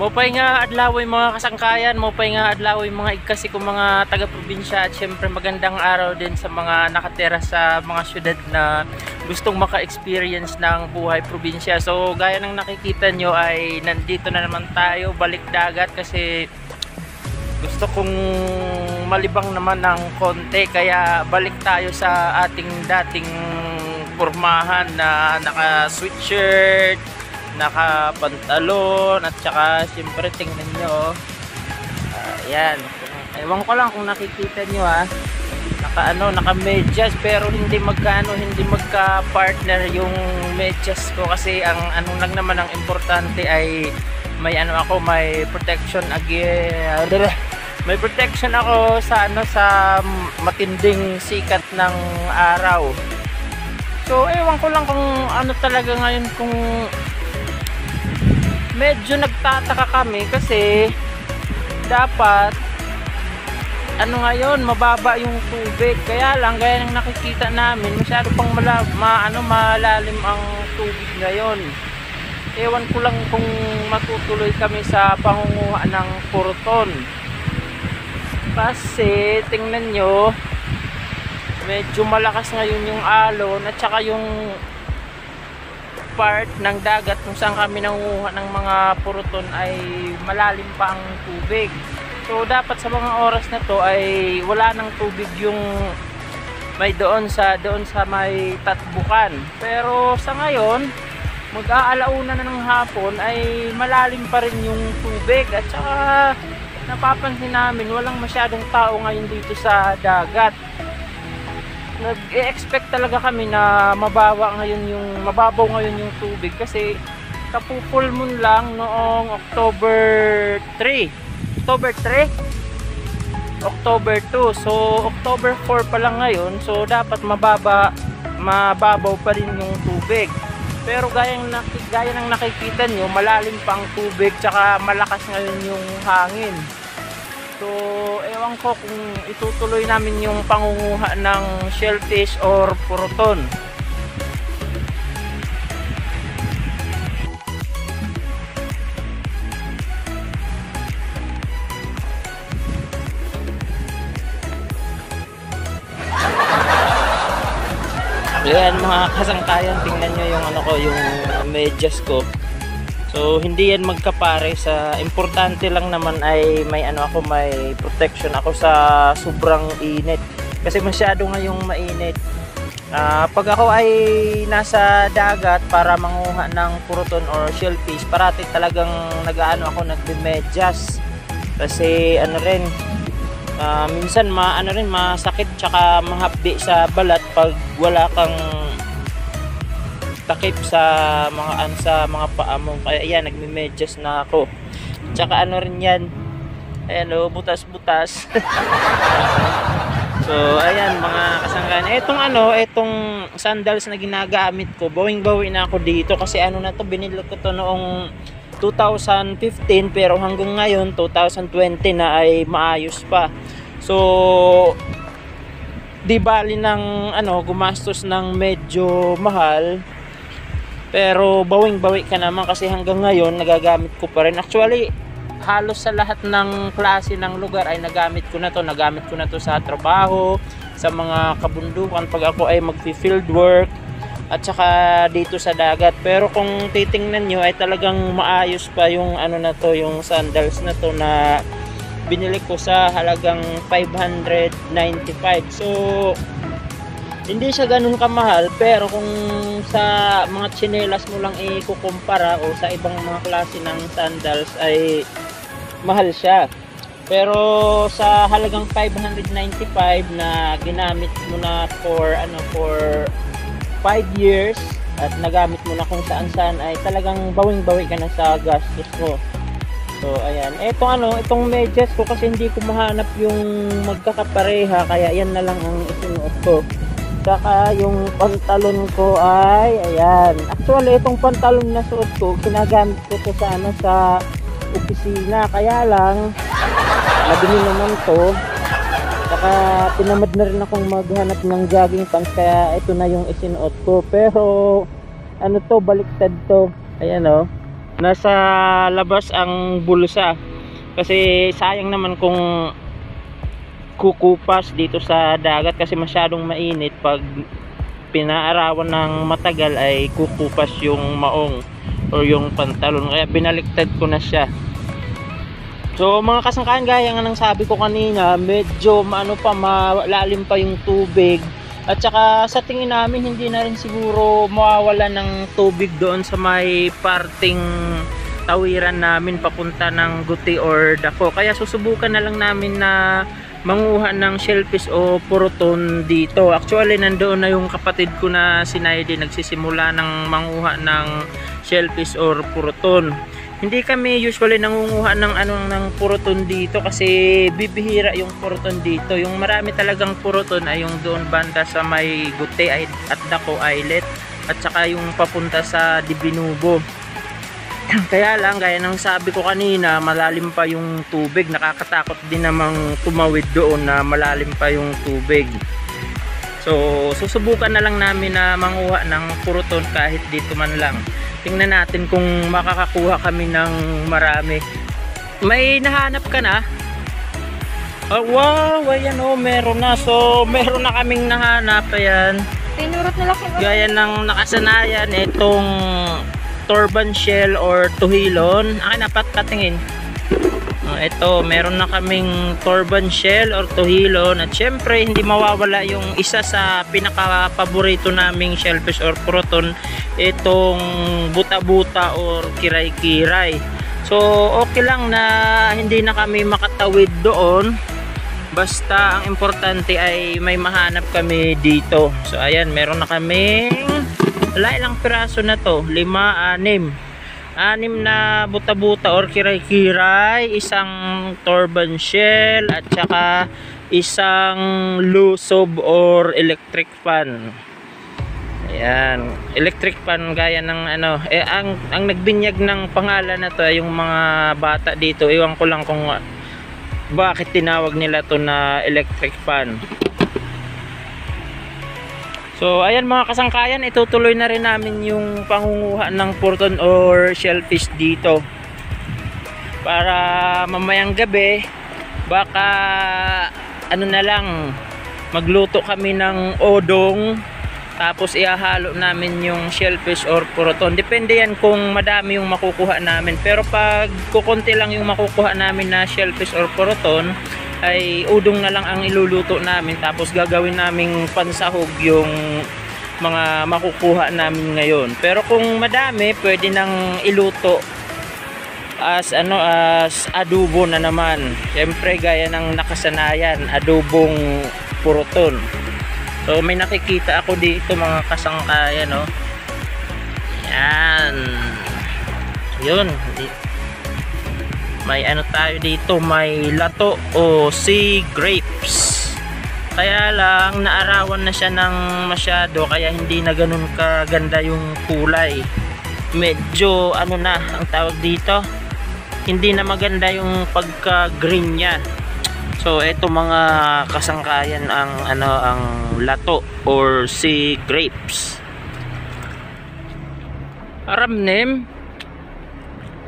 Mopay nga adlaw mga kasangkayan, mopay nga adlaw mga igkasi ko mga taga-probinsya, at syempre magandang araw din sa mga nakatira sa mga syudad na gustong maka-experience ng buhay probinsya. So gaya ng nakikita nyo ay nandito na naman tayo, balik dagat, kasi gusto kong malibang naman ng konti, kaya balik tayo sa ating dating pormahan na naka-sweatshirt, naka-pantalon, at saka siyempre tingnan nyo, ayan, ewan ko lang kung nakikita nyo naka-medyas, pero hindi magka-partner yung medyas ko, kasi ang ano lang naman ang importante ay may protection may protection ako sa sa matinding sikat ng araw. So ewan ko lang kung ano talaga ngayon, kung medyo nagtataka kami kasi dapat ngayon mababa yung tubig, kaya lang gaya ng nakikita namin masyado pang malalim ang tubig ngayon. Ewan ko lang kung matutuloy kami sa pangunguha ng kurton, kasi tingnan nyo, medyo malakas ngayon yung alon, at saka yung part ng dagat kung saan kami nanguha ng mga puruton ay malalim pa ang tubig. So dapat sa mga oras na to ay wala ng tubig yung may doon sa may Tatbukan. Pero sa ngayon, mag-aalauna na ng hapon ay malalim pa rin yung tubig, at saka napapansin namin walang masyadong tao ngayon dito sa dagat. Nag-e-expect talaga kami na mababaw ngayon yung tubig, kasi kapupul moon lang noong October 3, October 2, so October 4 pa lang ngayon, so dapat mababaw pa rin yung tubig. Pero gaya ng nakikita nyo, malalim pa ang tubig, tsaka malakas ngayon yung hangin. So ewan ko kung itutuloy namin yung pangunguha ng shellfish or puruton. Ayan mga kasangkayan, tingnan nyo yung yung medyas ko. So hindi yan magkapare, sa importante lang naman ay may protection ako sa sobrang init, kasi masyado ngayong mainit. Pag ako ay nasa dagat para manguha ng puruton or shellfish, parati talagang nagme-medyas, kasi minsan masakit tsaka mahapdi sa balat pag wala kang takip sa mga paa mo. Kaya ayan, nagme-medyas na ako. Tsaka yan, ayan butas-butas. So ayan mga kasangkayan, itong sandals na ginagamit ko, bawing-bawi na ako dito, kasi binili ko to noong 2015, pero hanggang ngayon 2020 na ay maayos pa. So di bali ng gumastos ng medyo mahal, pero bawing-bawi ka naman, kasi hanggang ngayon nagagamit ko pa rin. Actually halos sa lahat ng klase ng lugar ay nagamit ko na to sa trabaho, sa mga kabundukan, pag ako ay magfi-field work, at saka dito sa dagat. Pero kung titingnan nyo ay talagang maayos pa yung yung sandals na to na binili ko sa halagang 595. So hindi siya ganun kamahal, pero kung sa mga tsinelas mo lang ikukumpara o sa ibang mga klase ng sandals ay mahal siya. Pero sa halagang 595 na ginamit mo na for 5 years at nagamit mo na kung saan ay talagang bawing-bawi ka na sa gastos mo. So ayan, itong medyas ko, kasi hindi ko mahanap yung magkakapareha, kaya yan na lang ang isinuot ko. Saka yung pantalon ko ay ayan. Actually itong pantalon na suot ko, ginagamit ko to sa opisina, kaya lang madumi naman to. Saka tinamad na rin akong maghanap ng jogging pants, kaya ito na yung isinuot ko. Pero baliktad to. Ayan nasa labas ang bulsa. Kasi sayang naman kung kukupas dito sa dagat kasi masyadong mainit. Pag pinaarawan ng matagal ay kukupas yung maong o yung pantalon, kaya binaliktad ko na siya. So mga kasangkahan, gaya nga ng sabi ko kanina, medyo malalim pa yung tubig. At saka sa tingin namin hindi na rin siguro mawawala ng tubig doon sa may parting tawiran namin papunta ng Guti or Dako. Kaya susubukan na lang namin na manguha ng shellfish o puruton dito. Actually nandoon na yung kapatid ko na si Naidi, nagsisimula ng manguha ng shellfish or puruton. Hindi kami usually nangunguha ng puruton dito kasi bibihira yung puruton dito. Yung marami talagang puruton ay yung doon banda sa may Guti at Dako Islet at saka yung papunta sa Dibinubo. Kaya lang, gaya ng sabi ko kanina, malalim pa yung tubig. Nakakatakot din namang tumawid doon na malalim pa yung tubig. So susubukan na lang namin na manguha ng puruton kahit dito man lang. Tingnan natin kung makakakuha kami ng marami. May nahanap ka na? Oh, wow, ayan o, meron na. So meron na kaming nahanap. Ayan, Pinurot na laki. gaya ng nakasanayan itong turban shell or tuhilon. Dapat katingin. Ito, meron na kaming turban shell or tuhilon. At syempre hindi mawawala yung isa sa pinaka paborito naming shellfish or puruton, itong buta-buta or kiray-kiray. So okay lang na hindi na kami makatawid doon, basta ang importante ay may mahanap kami dito. So ayan, meron na kaming ilang piraso na to, 5, 6 na buta-buta or kiray-kiray, isang turban shell at saka isang lusob or electric fan. Ayan, electric fan gaya ng ang nagbinyag ng pangalan na to ay yung mga bata dito. Iwan ko lang kung bakit tinawag nila to na electric fan. So ayan mga kasangkayan, itutuloy na rin namin yung pangunguha ng puruton or shellfish dito. Para mamayang gabi, baka na lang, magluto kami ng odong, tapos ihahalo namin yung shellfish or puruton. Depende yan kung madami yung makukuha namin. Pero pag kukunti lang yung makukuha namin na shellfish or puruton, ay udong na lang ang iluluto namin, tapos gagawin naming pansahog yung mga makukuha namin ngayon. Pero kung madami, pwede nang iluto as adobo na naman. Siyempre gaya ng nakasanayan, adobong puruton. So may nakikita ako dito mga kasangkayan, no? Yan. Yun. May tayo dito, may lato o sea grapes. Kaya lang naarawan na siya ng masyado, kaya hindi na ganun kaganda yung kulay. Medyo na ang tawag dito, hindi na maganda yung pagka green niya. So eto mga kasangkayan ang ang lato or sea grapes. Aramnem,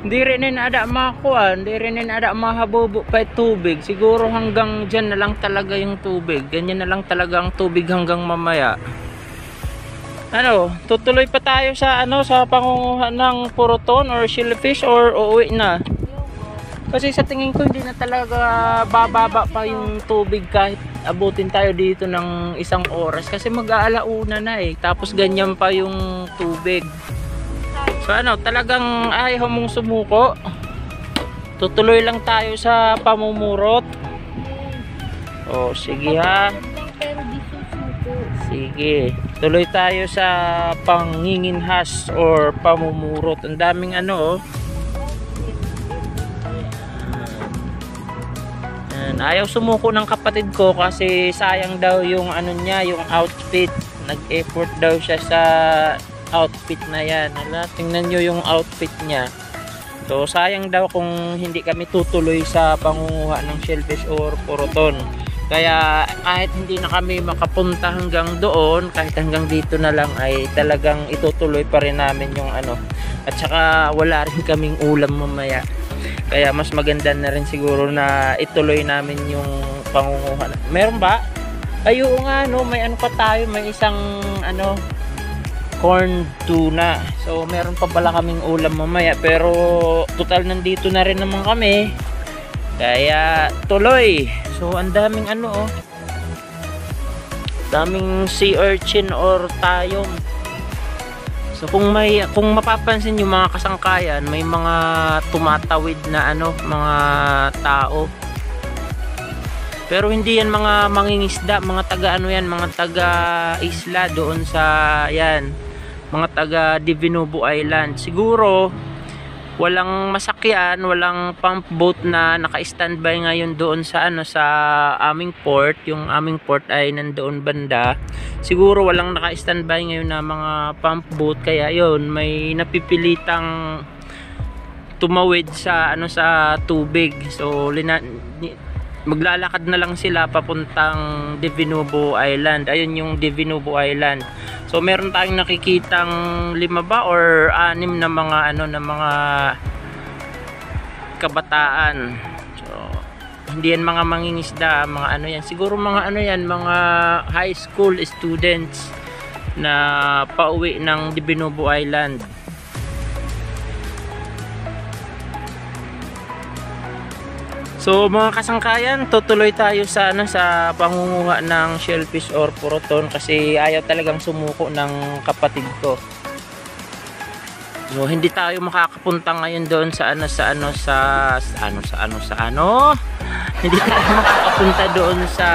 hindi rin ada makuan, hindi rin ada mahabobo pa tubig. Siguro hanggang dyan na lang talaga yung tubig. Ganyan na lang talaga ang tubig hanggang mamaya. Tutuloy pa tayo sa sa pangunguha ng puruton or shellfish or uuwi na? Kasi sa tingin ko hindi na talaga bababa pa yung tubig kahit abutin tayo dito ng 1 oras. Kasi mag-aalauna na tapos ganyan pa yung tubig. So talagang ayaw mong sumuko. Tutuloy lang tayo sa pamumurot. Oh, sige ha. Sige. Tuloy tayo sa panginginhas or pamumurot. Ang daming ayaw sumuko ng kapatid ko kasi sayang daw yung niya, yung outfit. Nag-effort daw siya sa outfit na yan. Tingnan nyo yung outfit niya. So sayang daw kung hindi kami tutuloy sa pangunguha ng shellfish or puruton. Kaya kahit hindi na kami makapunta hanggang doon, kahit hanggang dito na lang, ay talagang itutuloy pa rin namin yung ano. At saka wala rin kaming ulam mamaya. Kaya mas maganda na rin siguro na ituloy namin yung pangunguha. Meron ba? Ay, oo nga, no, may ano pa tayo, may isang ano, corn tuna. So meron pa pala kaming ulam mamaya, pero total nandito na rin naman kami. Kaya tuloy. So ang daming ano, oh. Daming sea urchin or tayom. So kung mapapansin yung mga kasangkayan, may mga tumatawid na ano, mga tao. Pero hindi yan mga mangingisda, mga taga ano yan, mga taga isla doon sa yan, mga taga Divinubo Island. Siguro walang masakyan, walang pump boat na naka-standby ngayon doon sa ano, sa aming port. Yung aming port ay nandoon banda. Siguro walang naka-standby ngayon na mga pump boat, kaya yon, may napipilitang tumawid sa ano, sa tubig. So maglalakad na lang sila papuntang Divinubo Island. Ayun yung Divinubo Island. So meron tayong nakikitang 5 ba or 6 na mga ano, na mga kabataan. So hindi yan mga mangingisda, mga ano yan. Siguro mga ano yan, mga high school students na pauwi ng Divinubo Island. So mga kasangkayan, tutuloy tayo sa ano, sa pangunguha ng shellfish or poroton kasi ayaw talagang sumuko ng kapatid ko. So hindi tayo makakapunta ngayon doon sa ano, sa ano. Hindi tayo makakapunta doon sa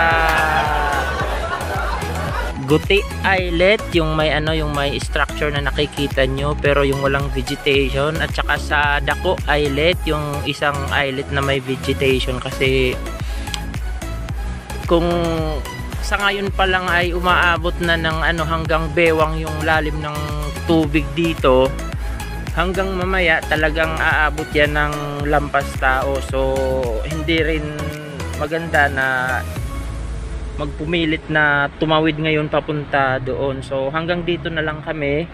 Guti Islet, yung may ano, yung may structure na nakikita nyo pero yung walang vegetation, at saka sa Dako Islet, yung isang islet na may vegetation. Kasi kung sa ngayon pa lang ay umaabot na ng ano, hanggang bewang yung lalim ng tubig dito, hanggang mamaya talagang aabot yan ng lampas tao. So hindi rin maganda na magpumilit na tumawid ngayon papunta doon. So hanggang dito na lang kami.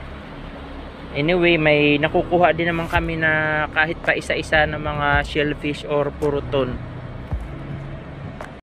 Anyway, may nakukuha din naman kami na kahit pa isa-isa na mga shellfish or poroton.